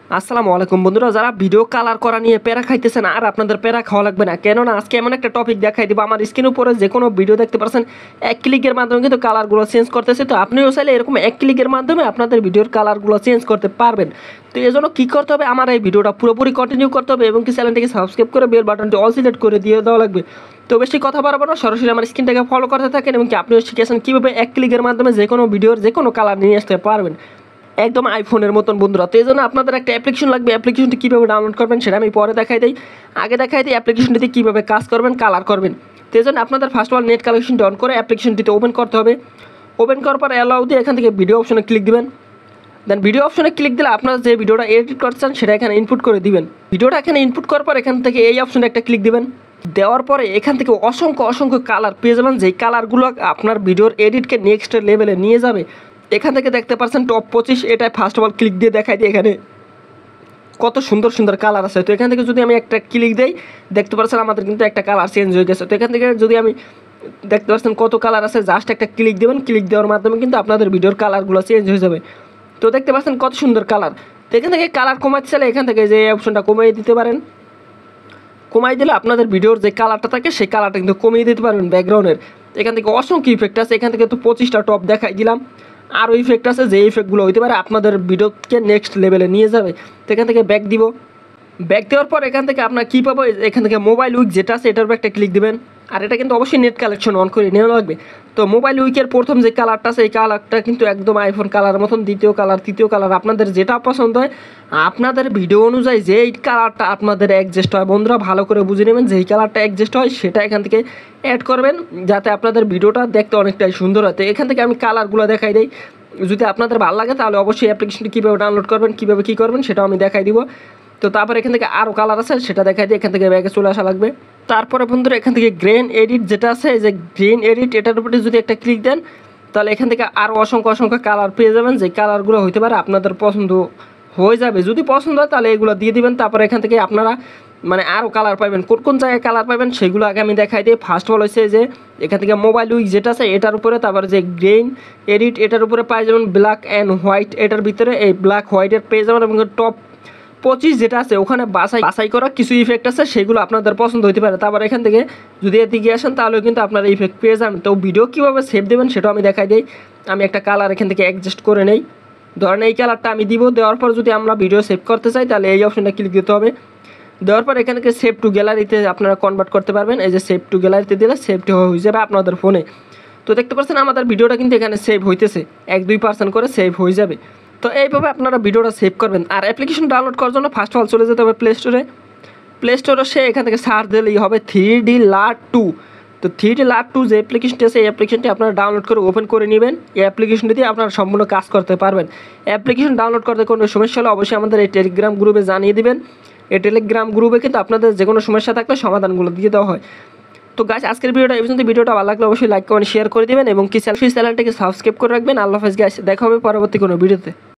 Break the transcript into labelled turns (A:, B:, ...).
A: আসসালামু আলাইকুম বন্ধুরা, যারা ভিডিও কালার করা নিয়ে প্যারা খাইতেছেন আর আপনাদের প্যারা খাওয়া লাগবে না, কেননা আজকে এমন একটা টপিক দেখাই দিব। আমার স্ক্রিনের উপরে যে কোনো ভিডিও দেখতে পাচ্ছেন এক ক্লিকের মাধ্যমে কিন্তু কালারগুলো চেঞ্জ করতেছে। তো আপনিও চাইলে এরকম এক ক্লিকের মাধ্যমে আপনাদের ভিডিওর কালারগুলো চেঞ্জ করতে পারবেন। তো এই জন্য কী করতে হবে, আমার এই ভিডিওটা পুরোপুরি কন্টিনিউ করতে হবে এবং কি চ্যানেলটিকে সাবস্ক্রাইব করে বেল বাটনটি অল সিলেক্ট করে দিয়ে দেওয়া লাগবে। তো বেশি কথা বাড়াবো না, সরাসরি আমার স্ক্রিনটাকে ফলো করতে থাকেন এবং কি আপনিও শিখেছেন কীভাবে এক ক্লিকের মাধ্যমে যে কোনো ভিডিওর যে কোনো কালার নিয়ে আসতে পারবেন, একদম আইফোনের মতন বন্ধুরা। তো এই জন্য আপনাদের একটা অ্যাপ্লিকেশন লাগবে। অ্যাপ্লিকেশনটি কীভাবে ডাউনলোড করবেন সেটা আমি পরে দেখাই দিই। আগে দেখাই দিই অ্যাপ্লিকেশনটিতে কীভাবে কাজ করবেন, কালার করবেন। তো এই জন্য আপনাদের ফার্স্ট অফ অল নেট কালেকশনটি অন করে অ্যাপ্লিকেশনটিতে ওপেন করতে হবে। ওপেন করার পর অ্যালাউ দিয়ে এখান থেকে ভিডিও অপশনে ক্লিক দিবেন। দেন ভিডিও অপশনে ক্লিক দিলে আপনারা যে ভিডিওটা এডিট করছেন সেটা এখানে ইনপুট করে দিবেন। ভিডিওটা এখানে ইনপুট করার পর এখান থেকে এই অপশনে একটা ক্লিক দিবেন। দেওয়ার পরে এখান থেকে অসংখ্য কালার পেয়ে যাবেন, যেই কালারগুলো আপনার ভিডিওর এডিটকে নেক্সট লেভেলে নিয়ে যাবে। এখান থেকে দেখতে পাচ্ছেন টপ 25, এটাই ফার্স্ট অফ অল ক্লিক দিয়ে দেখাই দিই এখানে কত সুন্দর কালার আছে। তো এখান থেকে যদি আমি একটা ক্লিক দিই দেখতে পাচ্ছেন আমাদের কিন্তু একটা কালার চেঞ্জ হয়ে গেছে। তো এখান থেকে যদি আমি দেখতে পাচ্ছেন কত কালার আছে, জাস্ট একটা ক্লিক দেবেন, ক্লিক দেওয়ার মাধ্যমে কিন্তু আপনাদের ভিডিওর কালারগুলো চেঞ্জ হয়ে যাবে। তো দেখতে পাচ্ছেন কত সুন্দর কালার। তো এখান থেকে কালার কমাতে চাইলে এখান থেকে যে অপশনটা কমিয়ে দিতে পারেন। কমাই দিলে আপনাদের ভিডিওর যে কালারটা থাকে সেই কালারটা কিন্তু কমিয়ে দিতে পারবেন ব্যাকগ্রাউন্ডের। এখান থেকে অসংখ্য ইফেক্ট আছে, এখান থেকে তো 25টা টপ দেখাই দিলাম। আরও ইফেক্ট আছে, যে ইফেক্টগুলো হইতে পারে আপনাদের ভিডিওকে নেক্সট লেভেলে নিয়ে যাবে। তো এখান থেকে ব্যাক দিব। ব্যাক দেওয়ার পর এখান থেকে আপনার কী পাবো, এখান থেকে মোবাইল উইক যেটা আছে এটার উপর একটা ক্লিক দেবেন। আর এটা কিন্তু অবশ্যই নেট কালেকশন অন করে নেওয়া লাগবে। তো মোবাইল উইকের প্রথম যে কালারটা আছে এই কালারটা কিন্তু একদম আইফোন কালার মতন, দ্বিতীয় কালার তৃতীয় কালার আপনাদের যেটা পছন্দ হয় আপনাদের ভিডিও অনুযায়ী যেই কালারটা আপনাদের অ্যাডজাস্ট হয়, বন্ধুরা ভালো করে বুঝে নেবেন যেই কালারটা অ্যাডজাস্ট হয় সেটা এখান থেকে অ্যাড করবেন, যাতে আপনাদের ভিডিওটা দেখতে অনেকটাই সুন্দর হয়। তো এখান থেকে আমি কালারগুলো দেখাই দিই। যদি আপনাদের ভালো লাগে তাহলে অবশ্যই অ্যাপ্লিকেশনটি কীভাবে ডাউনলোড করবেন, কীভাবে কী করবেন সেটাও আমি দেখাই দিব। তো তারপর এখান থেকে আরও কালার আছে সেটা দেখাই দিই। এখান থেকে ব্যাগে চলে আসা লাগবে। তারপরে বন্ধুরা এখান থেকে গ্রেন এডিট যেটা আছে, এই যে গ্রেন এডিট এটার উপরে যদি একটা ক্লিক দেন তাহলে এখান থেকে আরও অসংখ্য কালার পেয়ে যাবেন, যে কালারগুলো হইতে পারে আপনাদের পছন্দ হয়ে যাবে। যদি পছন্দ হয় তাহলে এগুলো দিয়ে দিবেন। তারপরে এখান থেকে আপনারা মানে আরও কালার পাবেন, কোন জায়গায় কালার পাবেন সেগুলো আগে আমি দেখাই দিই। ফার্স্ট অফ অল হচ্ছে যে এখান থেকে মোবাইল উইক যেটা আছে এটার উপরে, তারপরে যে গ্রেন এডিট এটার উপরে পাই যাবেন ব্ল্যাক অ্যান্ড হোয়াইট, এটার ভিতরে এই ব্ল্যাক হোয়াইটের পেয়ে যাবেন। এবং টপ 25 যেটা আছে ওখানে বাছাই করা কিছু ইফেক্ট আছে, সেগুলো আপনাদের পছন্দ হতে পারে। তারপর এখান থেকে যদি এদিকে আসেন তাহলে কিন্তু আপনারা ইফেক্ট পেয়ে যান। তো ভিডিও কীভাবে সেভ দেবেন সেটাও আমি দেখাই দিই। আমি একটা কালার এখান থেকে অ্যাডজাস্ট করে নেই, ধরেন এই কালারটা আমি দিব। দেওয়ার পর যদি আমরা ভিডিও সেভ করতে চাই তাহলে এই অপশনটা ক্লিক দিতে হবে। দেওয়ার পর এখান থেকে সেভ টু গ্যালারিতে আপনারা কনভার্ট করতে পারবেন। এই যে সেভ টু গ্যালারিতে দিলে সেভটি হয়ে যাবে আপনাদের ফোনে। তো দেখতে পাচ্ছেন আমাদের ভিডিওটা কিন্তু এখানে সেভ হইতেছে, 1-2% করে সেভ হয়ে যাবে। তো এইভাবে আপনারা ভিডিওটা সেভ করবেন। আর অ্যাপ্লিকেশন ডাউনলোড করার জন্য ফার্স্ট অফ অল চলে যেতে হবে প্লে স্টোরে সে এখান থেকে সার্চ দিলেই হবে 3D LUT 2। তো 3D LUT 2 যে অ্যাপ্লিকেশনটি আছে এই অ্যাপ্লিকেশনটি আপনারা ডাউনলোড করে ওপেন করে নেবেন। এই অ্যাপ্লিকেশনটি দিয়ে আপনারা সম্পূর্ণ কাজ করতে পারবেন। অ্যাপ্লিকেশন ডাউনলোড করতে কোনো সমস্যা হলে অবশ্যই আমাদের এই টেলিগ্রাম গ্রুপে জানিয়ে দিবেন। এই টেলিগ্রাম গ্রুপে কিন্তু আপনাদের যে কোনো সমস্যা থাকলে সমাধানগুলো দিয়ে দেওয়া হয়। তো গাইস আজকের ভিডিওটা এই পর্যন্ত। ভিডিওটা ভালো লাগলে অবশ্যই লাইক কমেন্ট শেয়ার করে দিবেন এবং কি চ্যানেলটিকে সাবস্ক্রাইব করে রাখবেন। আল্লাহ হাফেজ গাইস, দেখা হবে পরবর্তী কোনো ভিডিওতে।